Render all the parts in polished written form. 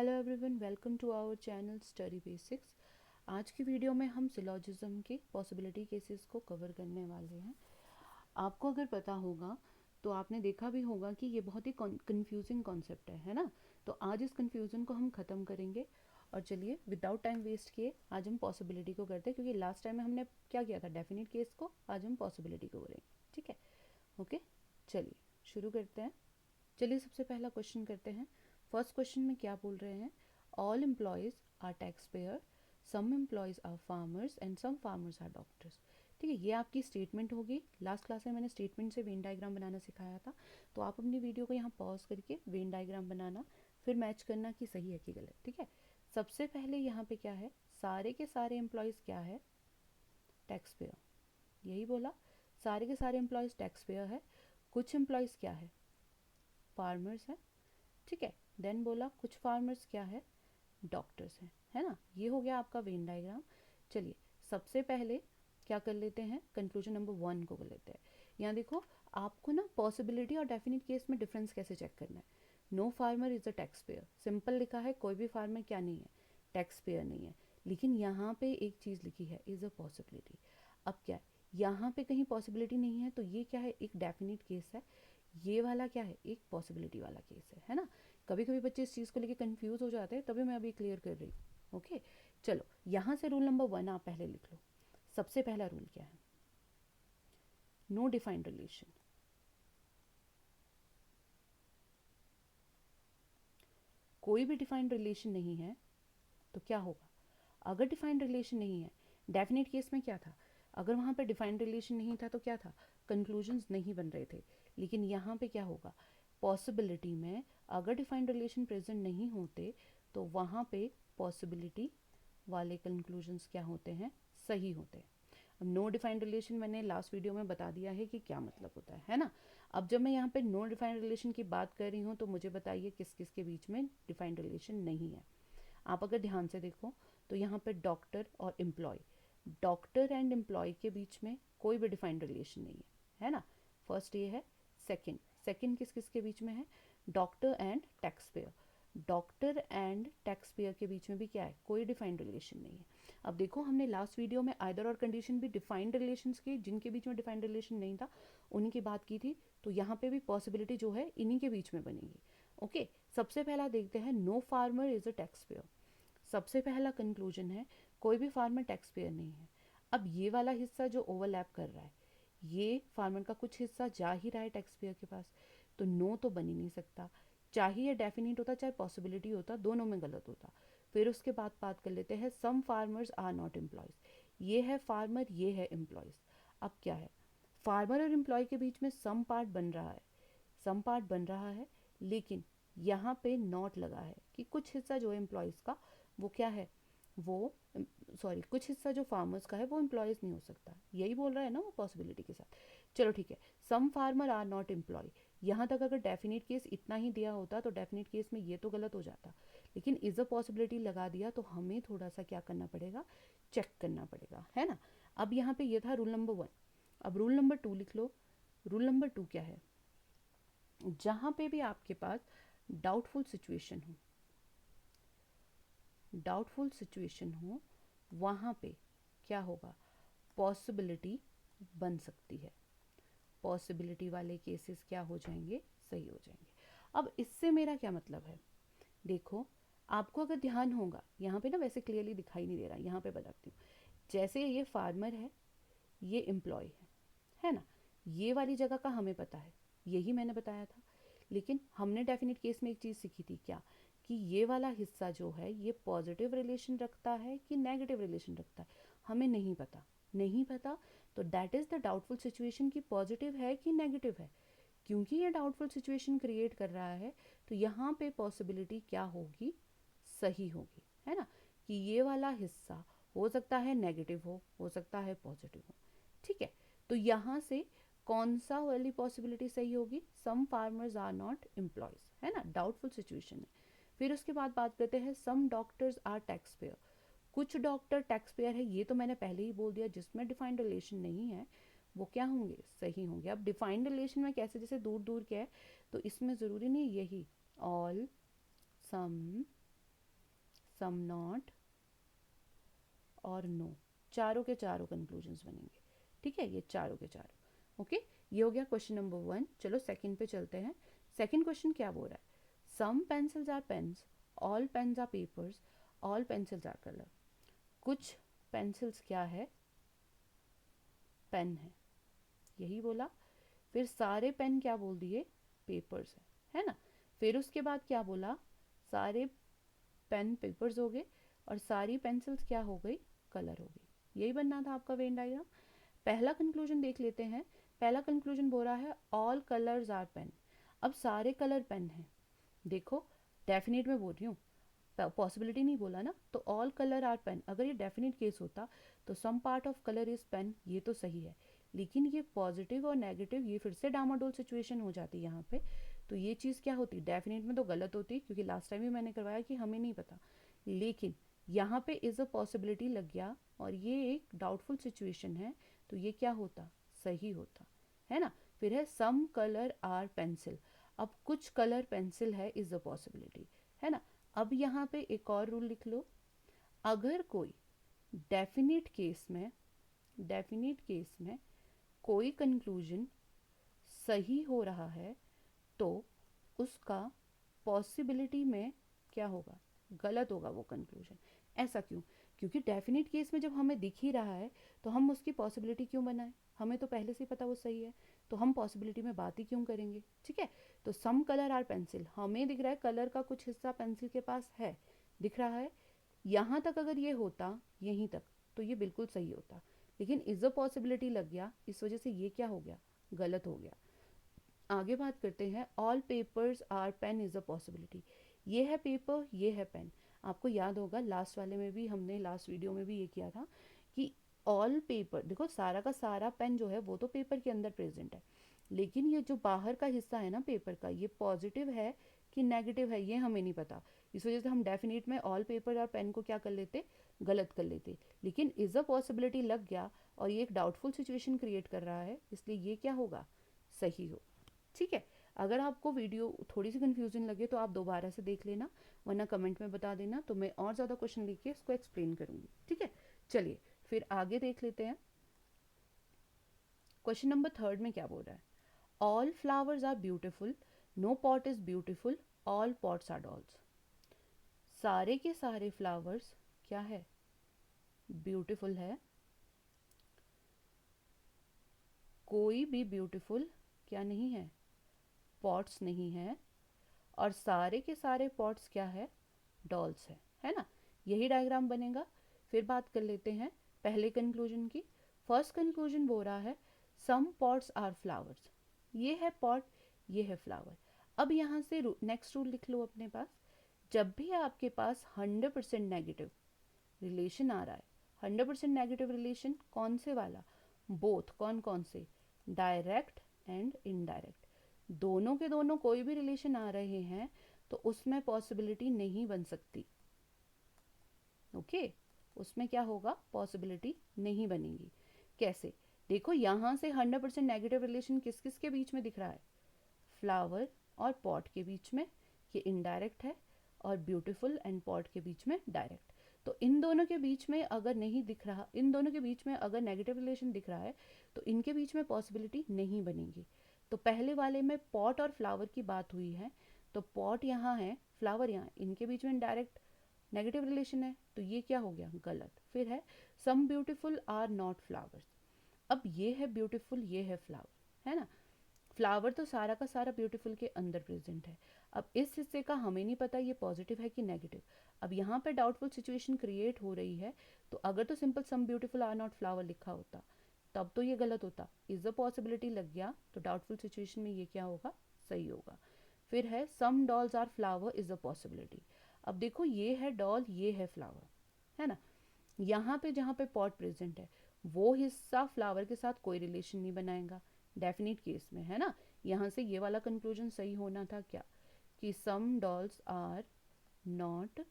Hello everyone, welcome to our channel study basics. आज की video में हम सिलॉजिज्म के पॉसिबिलिटी केसेस को कवर करने वाले हैं। आपको अगर पता होगा तो आपने देखा भी होगा कि ये बहुत ही कंफ्यूजिंग कॉन्सेप्ट है ना। तो आज इस कंफ्यूजन को हम ख़त्म करेंगे और चलिए विदाउट टाइम वेस्ट किए आज हम पॉसिबिलिटी को करते हैं, क्योंकि लास्ट टाइम में हमने क्या किया था, डेफिनेट केस को। आज हम पॉसिबिलिटी को करेंगे, ठीक है। ओके, चलिए शुरू करते हैं। चलिए सबसे पहला क्वेश्चन करते हैं। फर्स्ट क्वेश्चन में क्या बोल रहे हैं, all employees are tax payer, some employees are farmers and some farmers are doctors. ठीक है, ये आपकी स्टेटमेंट होगी। लास्ट क्लास में मैंने स्टेटमेंट से वेन डायग्राम बनाना सिखाया था, तो आप अपनी वीडियो को यहाँ पॉज करके वेन डायग्राम बनाना, फिर मैच करना कि सही है कि गलत। ठीक है, सबसे पहले यहाँ पे क्या है, सारे के सारे एम्प्लॉयज़ क्या है, टैक्स पेयर। यही बोला, सारे के सारे एम्प्लॉयज़ टैक्स पेयर है। कुछ एम्प्लॉयज़ क्या है, फार्मर्स है। ठीक है, देन बोला कुछ फार्मर्स क्या है, डॉक्टर्स हैं, है ना। ये हो गया आपका वेन डायग्राम। चलिए सबसे पहले क्या कर लेते हैं, कंक्लूजन नंबर 1 को कर लेते हैं। यहाँ देखो, आपको ना पॉसिबिलिटी और डेफिनेट केस में डिफरेंस कैसे चेक करना है। No farmer is a tax payer, simple लिखा है, कोई भी फार्मर क्या नहीं है, टैक्स पेयर नहीं है। लेकिन यहाँ पे एक चीज़ लिखी है, इज अ पॉसिबिलिटी। अब क्या है, यहाँ पे कहीं पॉसिबिलिटी नहीं है, तो ये क्या है, एक डेफिनेट केस है। ये वाला क्या है, एक पॉसिबिलिटी वाला केस है ना। कभी कभी बच्चे इस चीज़ को लेके कंफ्यूज हो जाते हैं, तभी मैं अभी क्लियर कर रही हूँ। ओके, चलो यहाँ से रूल नंबर 1 आप पहले लिख लो। सबसे पहला रूल क्या है, नो डिफाइंड रिलेशन। कोई भी डिफाइंड रिलेशन नहीं है तो क्या होगा, अगर डिफाइंड रिलेशन नहीं है, डेफिनेट केस में क्या था, अगर वहाँ पे डिफाइंड रिलेशन नहीं था तो क्या था, कंक्लूजन्स नहीं बन रहे थे। लेकिन यहाँ पे क्या होगा, पॉसिबिलिटी में अगर डिफाइंड रिलेशन प्रेजेंट नहीं होते तो वहाँ पे पॉसिबिलिटी वाले कंक्लूजन्स क्या होते हैं, सही होते हैं। अब नो डिफाइंड रिलेशन मैंने लास्ट वीडियो में बता दिया है कि क्या मतलब होता है ना। अब जब मैं यहाँ पे नो डिफाइंड रिलेशन की बात कर रही हूँ तो मुझे बताइए किस किस के बीच में डिफाइंड रिलेशन नहीं है। आप अगर ध्यान से देखो तो यहाँ पे डॉक्टर और एम्प्लॉय, डॉक्टर एंड एम्प्लॉय के बीच में कोई भी डिफाइंड रिलेशन नहीं है ना। फर्स्ट ये है। सेकंड, सेकंड किस किस के बीच में है, doctor and tax payer, doctor and tax payer के बीच में भी क्या है, कोई डिफाइंड रिलेशन नहीं है। अब देखो, हमने लास्ट वीडियो में आइदर और कंडीशन भी डिफाइंड रिलेशंस की, जिनके बीच में डिफाइंड रिलेशन नहीं था उन्हीं की बात की थी। तो यहाँ पे भी पॉसिबिलिटी जो है इन्हीं के बीच में बनेगी। ओके, सबसे पहला देखते हैं, no farmer is a tax payer. सबसे पहला कंक्लूजन है, कोई भी फार्मर टैक्स पेयर नहीं है। अब ये वाला हिस्सा जो ओवरलैप कर रहा है, ये फार्मर का कुछ हिस्सा जा ही रहा है टैक्स पेयर के पास, तो नो तो बन ही नहीं सकता। चाहे ये डेफिनेट होता चाहे पॉसिबिलिटी होता, दोनों में गलत होता। फिर उसके बाद बात कर लेते हैं, सम फार्मर्स आर नॉट एम्प्लॉयज़। ये है फार्मर, ये है एम्प्लॉयज़। अब क्या है, फार्मर और एम्प्लॉय के बीच में सम पार्ट बन रहा है, सम पार्ट बन रहा है, लेकिन यहाँ पे नॉट लगा है कि कुछ हिस्सा जो है एम्प्लॉयज़ का वो क्या है, वो सॉरी, कुछ हिस्सा जो फार्मर्स का है वो एम्प्लॉयज़ नहीं हो सकता। यही बोल रहा है ना वो पॉसिबिलिटी के साथ। चलो ठीक है, सम फार्मर आर नॉट एम्प्लॉय, यहाँ तक अगर डेफिनेट केस इतना ही दिया होता तो डेफिनेट केस में ये तो गलत हो जाता, लेकिन इज़ अ पॉसिबिलिटी लगा दिया तो हमें थोड़ा सा क्या करना पड़ेगा, चेक करना पड़ेगा, है ना। अब यहाँ पे ये था रूल नंबर 1। अब रूल नंबर 2 लिख लो। रूल नंबर 2 क्या है, जहाँ पे भी आपके पास डाउटफुल सिचुएशन हो, डाउटफुल सिचुएशन हो, वहाँ पे क्या होगा, पॉसिबिलिटी बन सकती है। पॉसिबिलिटी वाले केसेस क्या हो जाएंगे, सही हो जाएंगे। अब इससे मेरा क्या मतलब है, देखो आपको अगर ध्यान होगा, यहाँ पे ना वैसे क्लियरली दिखाई नहीं दे रहा, यहाँ पे बताती हूँ। जैसे ये फार्मर है, ये एम्प्लॉय है ना, ये वाली जगह का हमें पता है, यही मैंने बताया था। लेकिन हमने डेफिनेट केस में एक चीज़ सीखी थी क्या, कि ये वाला हिस्सा जो है ये पॉजिटिव रिलेशन रखता है कि नेगेटिव रिलेशन रखता है, हमें नहीं पता, नहीं पता। तो that is the doubtful situation कि पॉजिटिव है कि नेगेटिव है। क्योंकि ये डाउटफुल सिचुएशन क्रिएट कर रहा है तो यहाँ पे पॉसिबिलिटी क्या होगी, सही होगी, है ना। कि ये वाला हिस्सा हो सकता है नेगेटिव हो सकता है पॉजिटिव हो। ठीक है, तो यहाँ से कौन सा वाली पॉसिबिलिटी सही होगी, सम फार्मर्स आर नॉट एम्प्लॉयज, है ना, डाउटफुल सिचुएशन है। फिर उसके बाद बात करते हैं, some doctors are tax payer. कुछ डॉक्टर टैक्स पेयर है, ये तो मैंने पहले ही बोल दिया, जिसमें डिफाइंड रिलेशन नहीं है वो क्या होंगे, सही होंगे। अब डिफाइंड रिलेशन में कैसे, जैसे दूर दूर क्या है, तो इसमें ज़रूरी नहीं यही, ऑल, सम, सम नॉट और नो, चारों के चारों कंक्लूजन्स बनेंगे। ठीक है, ये चारों के चारों। ओके, ये हो गया क्वेश्चन नंबर 1। चलो सेकंड पे चलते हैं। सेकंड क्वेश्चन क्या बोल रहा है? Some pencils are pens, all pens are papers, all pencils are colour. कुछ पेंसिल्स क्या है? पेन है, यही बोला। फिर सारे पेन क्या बोल दिए? पेपर्स है ना। फिर उसके बाद क्या बोला? सारे पेन पेपर्स हो गए और सारी पेंसिल्स क्या हो गई? कलर हो गई। यही बनना था आपका वेन डायग्राम। पहला कंक्लूजन देख लेते हैं। पहला कंक्लूजन बोल रहा है ऑल कलर्स आर पेन। अब सारे कलर पेन हैं। देखो, डेफिनेट में बोल रही हूँ, पॉसिबिलिटी नहीं बोला ना, तो ऑल कलर आर पेन। अगर ये डेफिनेट केस होता तो some part of colour is pen, ये तो सही है। लेकिन ये पॉजिटिव और नेगेटिव, ये फिर से डामाडोल सिचुएशन हो जाती है यहाँ पे। तो ये चीज़ क्या होती? डेफिनेट में तो गलत होती, क्योंकि लास्ट टाइम भी मैंने करवाया कि हमें नहीं पता। लेकिन यहाँ पे इज अ पॉसिबिलिटी लग गया और ये एक डाउटफुल सिचुएशन है, तो ये क्या होता? सही होता है ना। फिर है सम कलर आर पेंसिल। अब कुछ कलर पेंसिल है, इज अ पॉसिबिलिटी, है ना। अब यहाँ पे एक और रूल लिख लो। अगर कोई डेफिनेट केस में कोई कंक्लूजन सही हो रहा है तो उसका पॉसिबिलिटी में क्या होगा? गलत होगा वो कंक्लूजन। ऐसा क्यों? क्योंकि डेफिनेट केस में जब हमें दिख ही रहा है तो हम उसकी पॉसिबिलिटी क्यों बनाएं? हमें तो पहले से ही पता वो सही है, तो हम पॉसिबिलिटी में बात ही क्यों करेंगे? ठीक है, तो सम कलर आर पेंसिल, हमें दिख रहा है कलर का कुछ हिस्सा पेंसिल के पास है, दिख रहा है। यहाँ तक अगर ये होता, यहीं तक, तो ये बिल्कुल सही होता। लेकिन इज अ पॉसिबिलिटी लग गया, इस वजह से ये क्या हो गया? गलत हो गया। आगे बात करते हैं। All papers are pen is a possibility. ये है पेपर, ये है पेन। आपको याद होगा लास्ट वाले में भी, हमने लास्ट वीडियो में भी ये किया था कि ऑल पेपर, देखो सारा का सारा पेन जो है वो तो पेपर के अंदर प्रेजेंट है, लेकिन ये जो बाहर का हिस्सा है ना पेपर का, ये पॉजिटिव है कि नेगेटिव है, ये हमें नहीं पता। इस वजह से हम डेफिनेट में ऑल पेपर और पेन को क्या कर लेते? गलत कर लेते। लेकिन इज अ पॉसिबिलिटी लग गया और ये एक डाउटफुल सिचुएशन क्रिएट कर रहा है, इसलिए ये क्या होगा? सही हो। ठीक है, अगर आपको वीडियो थोड़ी सी कंफ्यूजन लगे तो आप दोबारा से देख लेना, वरना कमेंट में बता देना, तो मैं और ज़्यादा क्वेश्चन लेके इसको एक्सप्लेन करूँगी। ठीक है, चलिए फिर आगे देख लेते हैं। क्वेश्चन नंबर 3 में क्या बोल रहा है? All flowers are beautiful, no pot is beautiful, all pots are dolls. सारे के सारे फ्लावर्स क्या है? ब्यूटिफुल है। कोई भी ब्यूटिफुल क्या नहीं है? पॉट्स नहीं है। और सारे के सारे पॉट्स क्या है? डॉल्स है ना। यही डायग्राम बनेगा। फिर बात कर लेते हैं पहले कंक्लूजन की। फर्स्ट कंक्लूजन बोल रहा है सम पॉट्स आर फ्लावर्स। ये है पॉट, ये है फ्लावर। अब यहाँ से नेक्स्ट रूल लिख लो अपने पास। जब भी आपके पास 100% नेगेटिव रिलेशन आ रहा है, 100% नेगेटिव रिलेशन कौन से वाला? बोथ, कौन कौन से? Direct and indirect. दोनों के दोनों कोई भी रिलेशन आ रहे हैं तो उसमें पॉसिबिलिटी नहीं बन सकती। ओके, उसमें क्या होगा? पॉसिबिलिटी नहीं बनेगी। कैसे? देखो यहाँ से 100% नेगेटिव रिलेशन किस किस के बीच में दिख रहा है? फ्लावर और पॉट के बीच में, ये इनडायरेक्ट है। और ब्यूटीफुल एंड पॉट के बीच में डायरेक्ट। तो इन दोनों के बीच में अगर नहीं दिख रहा, इन दोनों के बीच में अगर नेगेटिव रिलेशन दिख रहा है तो इनके बीच में पॉसिबिलिटी नहीं बनेगी। तो पहले वाले में पॉट और फ्लावर की बात हुई है, तो पॉट यहाँ है, फ्लावर यहाँ, इनके बीच में डायरेक्ट नेगेटिव रिलेशन है, तो ये क्या हो गया? गलत। फिर है some beautiful are not flowers. अब ये है ब्यूटीफुल, ये है फ्लावर, है ना। फ्लावर तो सारा का सारा ब्यूटीफुल के अंदर प्रेजेंट है। अब इस हिस्से का हमें नहीं पता ये पॉजिटिव है कि नेगेटिव। अब यहाँ पे डाउटफुल सिचुएशन क्रिएट हो रही है, तो अगर तो simple some beautiful are not flower लिखा होता तब तो ये गलत होता। इज अ पॉसिबिलिटी लग गया तो डाउटफुल सिचुएशन में ये क्या होगा? सही होगा। फिर है some dolls are flower is a possibility. अब देखो ये है डॉल, ये है फ्लावर, है ना। यहाँ पे जहाँ पे पॉट प्रेजेंट है वो हिस्सा फ्लावर के साथ कोई रिलेशन नहीं बनाएगा डेफिनेट केस में, है ना। यहाँ से ये वाला कंक्लूजन सही होना था क्या? कि सम डॉल्स आर नॉट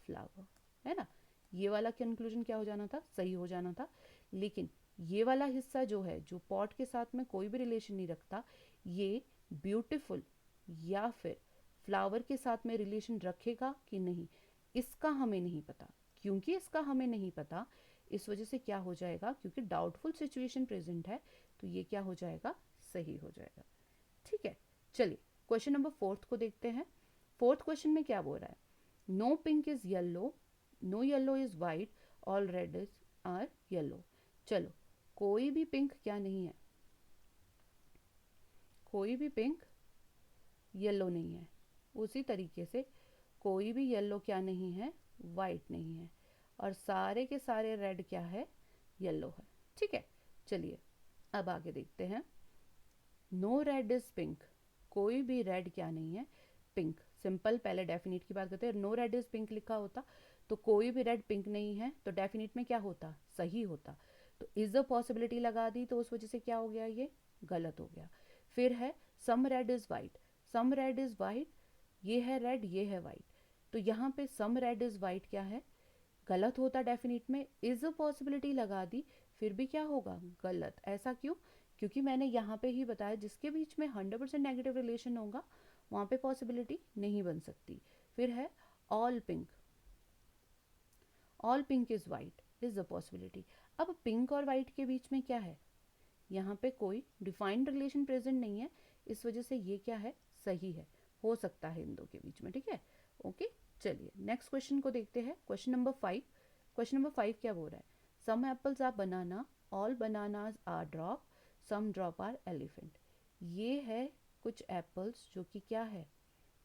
फ्लावर, है ना। ये वाला कंक्लूजन क्या हो जाना था? सही हो जाना था। लेकिन ये वाला हिस्सा जो है, जो पॉट के साथ में कोई भी रिलेशन नहीं रखता, ये ब्यूटीफुल या फिर फ्लावर के साथ में रिलेशन रखेगा कि नहीं, इसका हमें नहीं पता, क्योंकि इसका हमें नहीं पता इस वजह से क्या हो जाएगा, क्योंकि डाउटफुल सिचुएशन प्रेजेंट है तो ये क्या हो जाएगा, सही हो जाएगा। ठीक है, चलिए क्वेश्चन नंबर 4 को देखते हैं। 4th क्वेश्चन में क्या बोल रहा है, no pink is yellow, no yellow is white, all red is are yellow. चलो, कोई भी पिंक क्या नहीं है, कोई भी पिंक येलो नहीं है। उसी तरीके से कोई भी येलो क्या नहीं है, वाइट नहीं है, और सारे के सारे रेड क्या है, येलो है। ठीक है, चलिए अब आगे देखते हैं। नो रेड इज पिंक, कोई भी रेड क्या नहीं है, पिंक। सिंपल, पहले डेफिनेट की बात करते हैं। नो रेड इज पिंक लिखा होता तो कोई भी रेड पिंक नहीं है तो डेफिनेट में क्या होता, सही होता। तो इज अ पॉसिबिलिटी लगा दी तो उस वजह से क्या हो गया, ये गलत हो गया। फिर है some red is white, some red is white, ये है रेड, ये है वाइट, तो यहाँ पे सम रेड इज वाइट क्या है, गलत होता डेफिनेट में। इज अ पॉसिबिलिटी लगा दी, फिर भी क्या होगा, गलत। ऐसा क्यों, क्योंकि मैंने यहाँ पे ही बताया जिसके बीच में 100% नेगेटिव रिलेशन होगा वहाँ पे पॉसिबिलिटी नहीं बन सकती। फिर है all pink, all pink is white, is a possibility. अब पिंक और वाइट के बीच में क्या है, यहाँ पे कोई डिफाइंड रिलेशन प्रेजेंट नहीं है, इस वजह से ये क्या है, सही है, हो सकता है इन दो के बीच में। ठीक है, ओके। चलिए नेक्स्ट क्वेश्चन को देखते हैं, क्वेश्चन नंबर 5। क्वेश्चन नंबर 5 क्या बोल रहा है, some apples are banana, all bananas are drop, some drop are elephant. ये है कुछ एप्पल्स जो कि क्या है,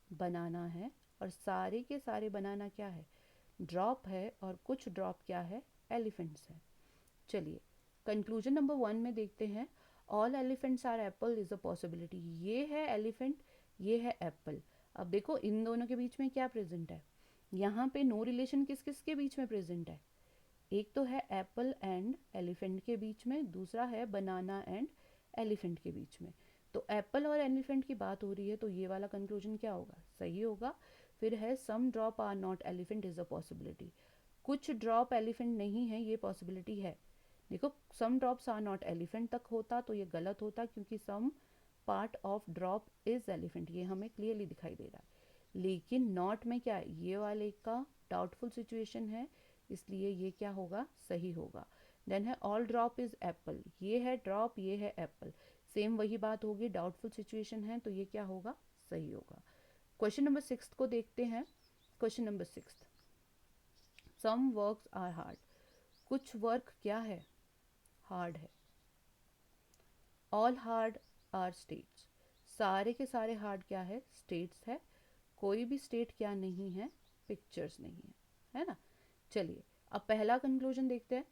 बनाना है, और सारे के सारे बनाना क्या है, ड्रॉप है, और कुछ ड्रॉप क्या है, एलिफेंट्स है। चलिए कंक्लूजन नंबर 1 में देखते हैं। All elephants are apple is a possibility, ये है एलिफेंट, ये है एप्पल। अब देखो इन दोनों के बीच में क्या प्रेजेंट है, यहाँ पे नो रिलेशन किस किस के बीच में प्रेजेंट है, एक तो है एप्पल एंड एलिफेंट के बीच में, दूसरा है बनाना एंड एलिफेंट के बीच में। तो एप्पल और एलिफेंट की बात हो रही है तो ये वाला कंक्लूजन क्या होगा, सही होगा। फिर है some drop are not elephant is a possibility, कुछ ड्रॉप एलिफेंट नहीं है, ये पॉसिबिलिटी है। देखो some drops are not elephant तक होता तो ये गलत होता, क्योंकि some part of drop is elephant, ये हमें क्लियरली दिखाई दे रहा है। लेकिन नॉट में क्या है, ये वाले का डाउटफुल सिचुएशन है, इसलिए ये क्या होगा, सही होगा। देन है ऑल ड्रॉप इज एप्पल, ये है ड्रॉप, ये है एप्पल, सेम वही बात होगी, डाउटफुल सिचुएशन है तो ये क्या होगा, सही होगा। क्वेश्चन नंबर 6 को देखते हैं। Question number 6, some works are hard, कुछ वर्क क्या है, हार्ड है। ऑल हार्ड आर स्टेट्स, सारे के सारे हार्ड क्या है, स्टेट्स है। कोई भी स्टेट क्या नहीं है, पिक्चर्स नहीं है ना। चलिए अब पहला कंक्लूजन देखते हैं।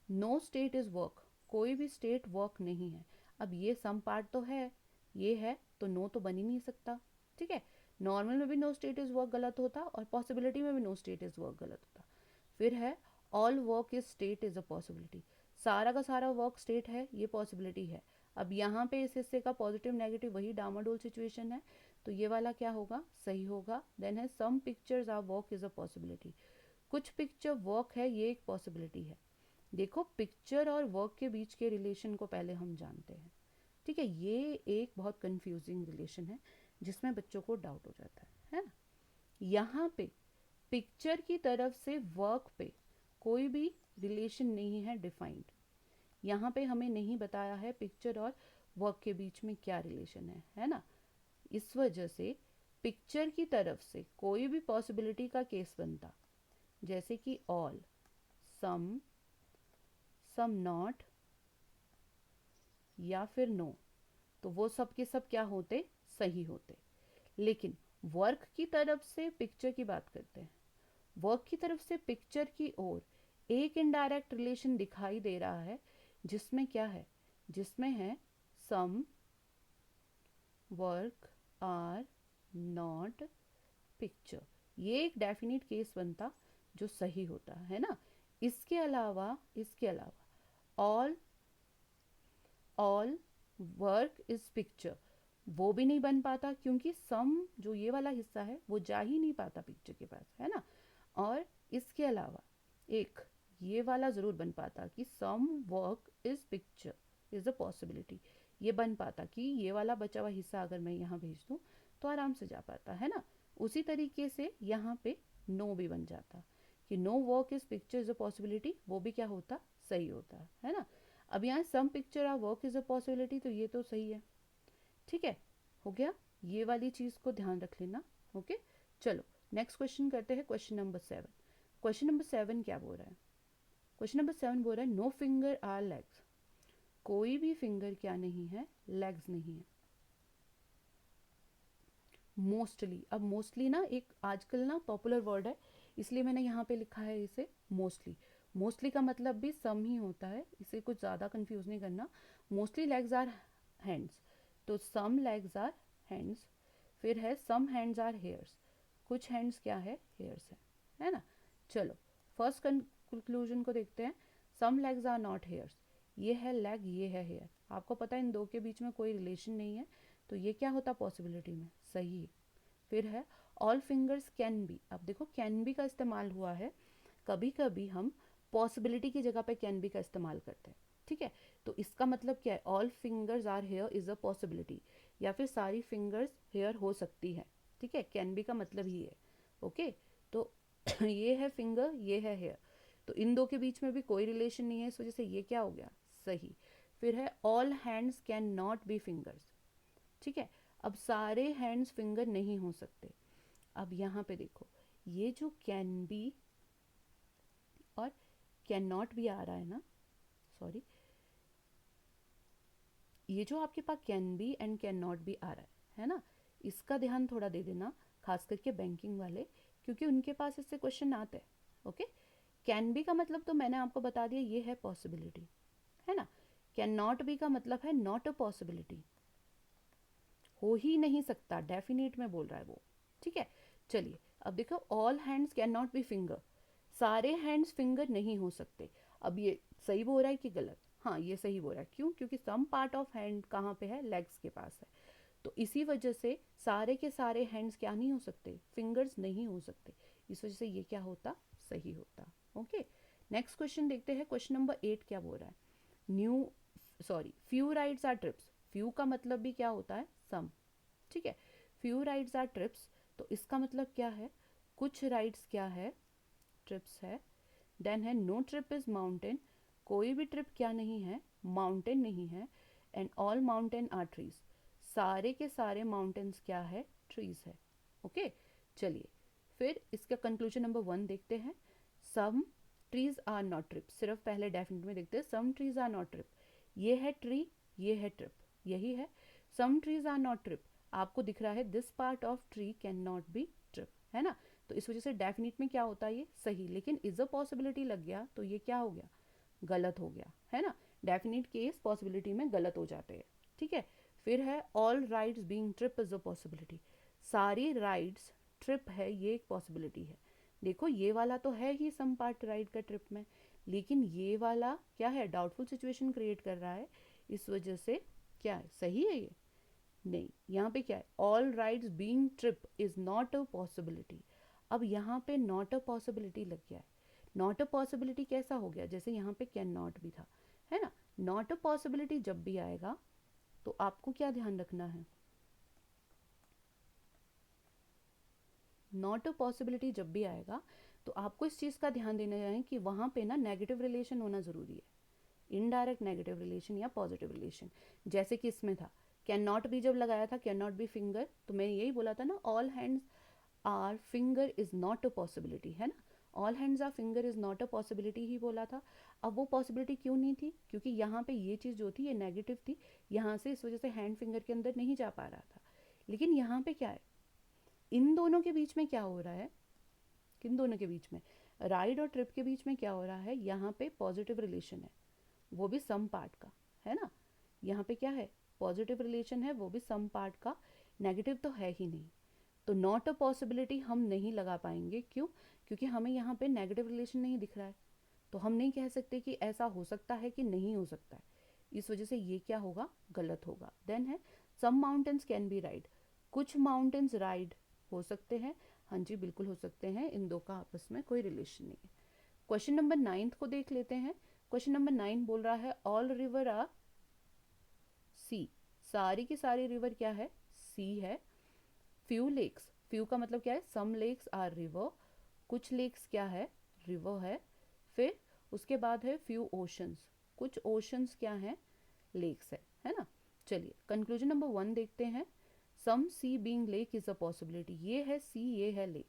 नो स्टेट इज वर्क, कोई भी स्टेट वर्क नहीं है। अब ये सम पार्ट तो है, ये है तो नो तो बन ही नहीं सकता। ठीक है, नॉर्मल में भी नो स्टेट इज वर्क गलत होता और पॉसिबिलिटी में भी नो स्टेट इज वर्क गलत होता। फिर है all work is state is a possibility, सारा का सारा वर्क स्टेट है, ये पॉसिबिलिटी है। अब यहाँ पे इस हिस्से का पॉजिटिव नेगेटिव वही डामाडोल सिचुएशन है, तो ये वाला क्या होगा, सही होगा। देन है some pictures are work is a possibility, कुछ पिक्चर वर्क है, ये एक पॉसिबिलिटी है। देखो पिक्चर और वर्क के बीच के रिलेशन को पहले हम जानते हैं। ठीक है, ये एक बहुत कंफ्यूजिंग रिलेशन है जिसमें बच्चों को डाउट हो जाता है ना। यहाँ पे पिक्चर की तरफ से वर्क पे कोई भी रिलेशन नहीं है डिफाइंड, यहाँ पे हमें नहीं बताया है पिक्चर और वर्क के बीच में क्या रिलेशन है ना। इस वजह से पिक्चर की तरफ से कोई भी पॉसिबिलिटी का केस बनता, जैसे कि ऑल, सम, सम नॉट, या फिर नो, तो वो सब के सब क्या होते, सही होते। लेकिन वर्क की तरफ से पिक्चर की बात करते हैं, वर्क की तरफ से पिक्चर की ओर एक इनडायरेक्ट रिलेशन दिखाई दे रहा है, जिसमें क्या है, जिसमें है some work are not picture, ये एक डेफिनेट केस बनता जो सही होता है ना। इसके अलावा ऑल वर्क इज पिक्चर, वो भी नहीं बन पाता, क्योंकि सम जो ये वाला हिस्सा है वो जा ही नहीं पाता पिक्चर के पास, है ना। और इसके अलावा एक ये वाला ज़रूर बन पाता कि some work is picture is a possibility, ये बन पाता कि ये वाला बचा हुआ हिस्सा अगर मैं यहाँ भेज दूँ तो आराम से जा पाता, है ना। उसी तरीके से यहाँ पे नो भी बन जाता, कि no work is picture is a possibility, वो भी क्या होता, सही होता है ना। अब यहाँ some picture are work is a possibility, तो ये तो सही है, ठीक है, हो गया, ये वाली चीज को ध्यान रख लेना। ओके, चलो नेक्स्ट क्वेश्चन करते हैं, क्वेश्चन नंबर 7। क्वेश्चन नंबर 7 क्या बोल रहा है, क्वेश्चन नंबर 7 बोल रहा है नो फिंगर आर लेग्स, कोई भी फिंगर क्या नहीं है, लेग्स नहीं है। मोस्टली, अब मोस्टली ना एक आजकल ना पॉपुलर वर्ड है, इसलिए मैंने यहाँ पे लिखा है इसे मोस्टली। मोस्टली का मतलब भी सम ही होता है, इसे कुछ ज़्यादा कंफ्यूज नहीं करना। मोस्टली लेग्स आर हैंड्स, तो सम लेग्स आर हैंड्स। फिर है सम हैंड्स आर हेयर्स, कुछ हैंड्स क्या है, हेयर्स है ना। चलो फर्स्ट कंक्लूजन को देखते हैं, सम लेग्स आर नॉट हेयर्स, ये है लेग, ये है हेयर, आपको पता है इन दो के बीच में कोई रिलेशन नहीं है, तो ये क्या होता पॉसिबिलिटी में, सही। फिर है ऑल फिंगर्स कैन बी, अब देखो कैन बी का इस्तेमाल हुआ है, कभी कभी हम पॉसिबिलिटी की जगह पे कैन बी का इस्तेमाल करते हैं, ठीक है, तो इसका मतलब क्या है, all fingers are hair is a possibility, या फिर सारी फिंगर्स हेयर हो सकती है, ठीक है, कैन बी का मतलब ही है। ओके, तो ये है फिंगर, ये है हेयर, तो इन दो के बीच में भी कोई रिलेशन नहीं है, इस वजह से ये क्या हो गया, सही। फिर है all hands can not B fingers, ठीक है, अब सारे हैंड्स फिंगर नहीं हो सकते। अब यहाँ पे देखो, ये जो कैन बी और कैन नॉट भी आ रहा है ना, सॉरी, ये जो आपके पास can be and can not भी आ रहा है ना, इसका ध्यान थोड़ा दे देना, खास करके बैंकिंग वाले, क्योंकि उनके पास इससे क्वेश्चन आते हैं। ओके, कैन बी का मतलब तो मैंने आपको बता दिया, ये है पॉसिबिलिटी, है ना। कैन नॉट बी का मतलब है नॉट अ पॉसिबिलिटी, हो ही नहीं सकता, डेफिनेट में बोल रहा है वो, ठीक है। चलिए अब देखो, all hands can not B finger, सारे हैंड्स फिंगर नहीं हो सकते। अब ये सही बोल रहा है कि गलत, हाँ ये सही बोल रहा है, क्यों, क्योंकि सम पार्ट ऑफ हैंड कहाँ पे है, लेग्स के पास है, तो इसी वजह से सारे के सारे हैंड्स क्या नहीं हो सकते, फिंगर्स नहीं हो सकते, इस वजह से ये क्या होता, सही होता। ओके, नेक्स्ट क्वेश्चन देखते हैं, क्वेश्चन नंबर 8 क्या बोल रहा है, new sorry few rides are trips, few का मतलब भी क्या होता है, सम, ठीक है, फ्यू राइड्स आर ट्रिप्स, तो इसका मतलब क्या है, कुछ राइड्स क्या है, ट्रिप्स है। देन है नो ट्रिप इज माउंटेन, कोई भी ट्रिप क्या नहीं है, माउंटेन नहीं है। And all mountain are trees, सारे के सारे माउंटेन्स क्या है, ट्रीज है। ओके, चलिए फिर इसका कंक्लूजन नंबर 1 देखते हैं, some trees are not trip, सिर्फ पहले डेफिनेट में देखते हैं, some trees are not trip, ये है ट्री, ये है ट्रिप, यही है, some trees are not trip, आपको दिख रहा है this part of tree can not be trip, है ना, तो इस वजह से डेफिनेट में क्या होता है, ये सही, लेकिन इज अ पॉसिबिलिटी लग गया तो ये क्या हो गया, गलत हो गया, है ना, डेफिनेट केस पॉसिबिलिटी में गलत हो जाते हैं, ठीक है। फिर है all rides being trip is a possibility, सारी राइड्स ट्रिप है, ये एक पॉसिबिलिटी है। देखो ये वाला तो है ही सम पार्ट राइड का ट्रिप में, लेकिन ये वाला क्या है, डाउटफुल सिचुएशन क्रिएट कर रहा है, इस वजह से क्या है, सही है ये, नहीं, यहाँ पे क्या है, all rides being trip is not a possibility, अब यहाँ पे नॉट अ पॉसिबिलिटी लग गया है, नॉट अ पॉसिबिलिटी कैसा हो गया, जैसे यहाँ पे कैन नॉट भी था, है ना, नॉट अ पॉसिबिलिटी जब भी आएगा तो आपको क्या ध्यान रखना है, नॉट अ पॉसिबिलिटी जब भी आएगा तो आपको इस चीज़ का ध्यान देना है कि वहाँ पे ना नेगेटिव रिलेशन होना ज़रूरी है, इनडायरेक्ट नेगेटिव रिलेशन या पॉजिटिव रिलेशन, जैसे कि इसमें था, कैन नॉट बी जब लगाया था, कैन नॉट बी फिंगर, तो मैंने यही बोला था ना, all hands are finger is not a possibility, है ना, all hands are finger is not a possibility ही बोला था। अब वो पॉसिबिलिटी क्यों नहीं थी, क्योंकि यहाँ पे ये चीज़ जो थी ये नेगेटिव थी, यहाँ से इस वजह से हैंड फिंगर के अंदर नहीं जा पा रहा था। लेकिन यहाँ पे क्या है, इन दोनों के बीच में क्या हो रहा है, किन दोनों के बीच में, राइड और ट्रिप के बीच में क्या हो रहा है, यहाँ पे पॉजिटिव रिलेशन है, वो भी सम पार्ट का, है ना, यहाँ पे क्या है, पॉजिटिव रिलेशन है, वो भी सम पार्ट का, नेगेटिव तो है ही नहीं, तो नॉट अ पॉसिबिलिटी हम नहीं लगा पाएंगे, क्यों, क्योंकि हमें यहाँ पे नेगेटिव रिलेशन नहीं दिख रहा है, तो हम नहीं कह सकते कि ऐसा हो सकता है कि नहीं हो सकता है, इस वजह से ये क्या होगा, गलत होगा। देन है सम माउंटेन्स कैन बी राइड, कुछ माउंटेन्स राइड हो सकते हैं, हाँ जी बिल्कुल हो सकते हैं, इन दो का आपस में कोई रिलेशन नहीं है। क्वेश्चन नंबर 9 को देख लेते हैं, क्वेश्चन नंबर 9 बोल रहा है ऑल रिवर आर सी, सारी की सारी रिवर क्या है, सी है। फ्यू लेक्स, फ्यू का मतलब क्या है, सम लेक्स आर रिवर, कुछ लेक्स क्या है, रिवर है। फिर उसके बाद है फ्यू ओशंस, कुछ ओशंस क्या हैं, लेक्स है ना। चलिए कंक्लूजन नंबर 1 देखते हैं। Some sea being lake is a possibility, ये है सी, ये है लेक।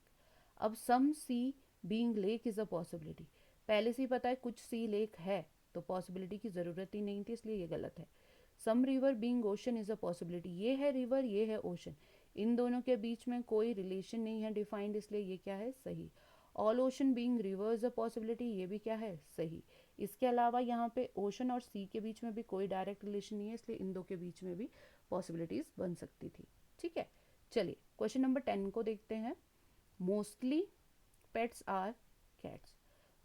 अब some sea being lake is a possibility, पहले से ही पता है कुछ सी लेक है, तो पॉसिबिलिटी की ज़रूरत ही नहीं थी, इसलिए ये गलत है। Some river being ocean is a possibility, ये है रिवर, ये है ओशन, इन दोनों के बीच में कोई रिलेशन नहीं है डिफाइंड, इसलिए ये क्या है, सही। ऑल ओशन बीइंग रिवर्स अ पॉसिबिलिटी, ये भी क्या है, सही। इसके अलावा यहाँ पे ओशन और सी के बीच में भी कोई डायरेक्ट रिलेशन नहीं है, इसलिए इन दो के बीच में भी पॉसिबिलिटीज बन सकती थी। ठीक है, चलिए क्वेश्चन नंबर 10 को देखते हैं। Mostly pets are cats,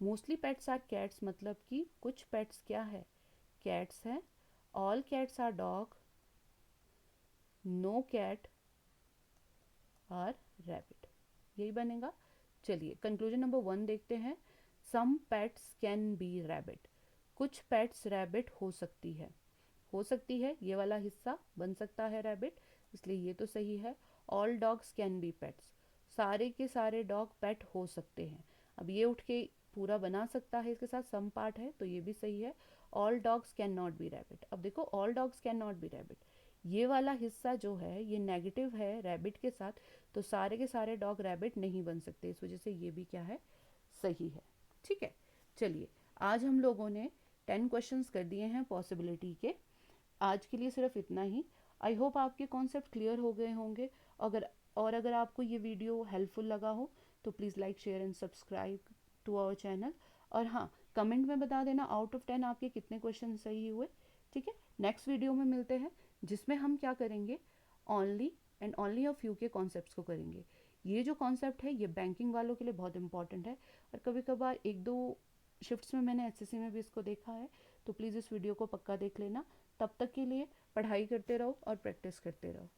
mostly pets are cats मतलब कि कुछ पेट्स क्या है, कैट्स हैं। All cats are dog, no cat are rabbit, यही बनेगा। चलिए कंक्लूजन नंबर 1 देखते हैं। Some pets can be rabbit, कुछ पेट्स रैबिट हो सकती है, हो सकती है ये वाला हिस्सा बन सकता है रैबिट, इसलिए ये तो सही है। All dogs can be pets, सारे के सारे डॉग पेट हो सकते हैं। अब ये उठ के पूरा बना सकता है, इसके साथ सम पार्ट है, तो ये भी सही है। All dogs can not B rabbit, अब देखो all dogs can not B rabbit, ये वाला हिस्सा जो है ये नेगेटिव है रैबिट के साथ, तो सारे के सारे डॉग रैबिट नहीं बन सकते, इस वजह से ये भी क्या है, सही है। ठीक है, चलिए आज हम लोगों ने 10 क्वेश्चंस कर दिए हैं पॉसिबिलिटी के। आज के लिए सिर्फ इतना ही। आई होप आपके कॉन्सेप्ट क्लियर हो गए होंगे। अगर आपको ये वीडियो हेल्पफुल लगा हो तो please like share and subscribe to our channel. और हाँ, कमेंट में बता देना आउट ऑफ 10 आपके कितने क्वेश्चन सही हुए। ठीक है, नेक्स्ट वीडियो में मिलते हैं जिसमें हम क्या करेंगे, only and only a few के कॉन्सेप्ट्स को करेंगे। ये जो कॉन्सेप्ट है ये बैंकिंग वालों के लिए बहुत इंपॉर्टेंट है, और कभी कभार एक दो शिफ्ट्स में मैंने एचएससी में भी इसको देखा है, तो प्लीज़ इस वीडियो को पक्का देख लेना। तब तक के लिए पढ़ाई करते रहो और प्रैक्टिस करते रहो।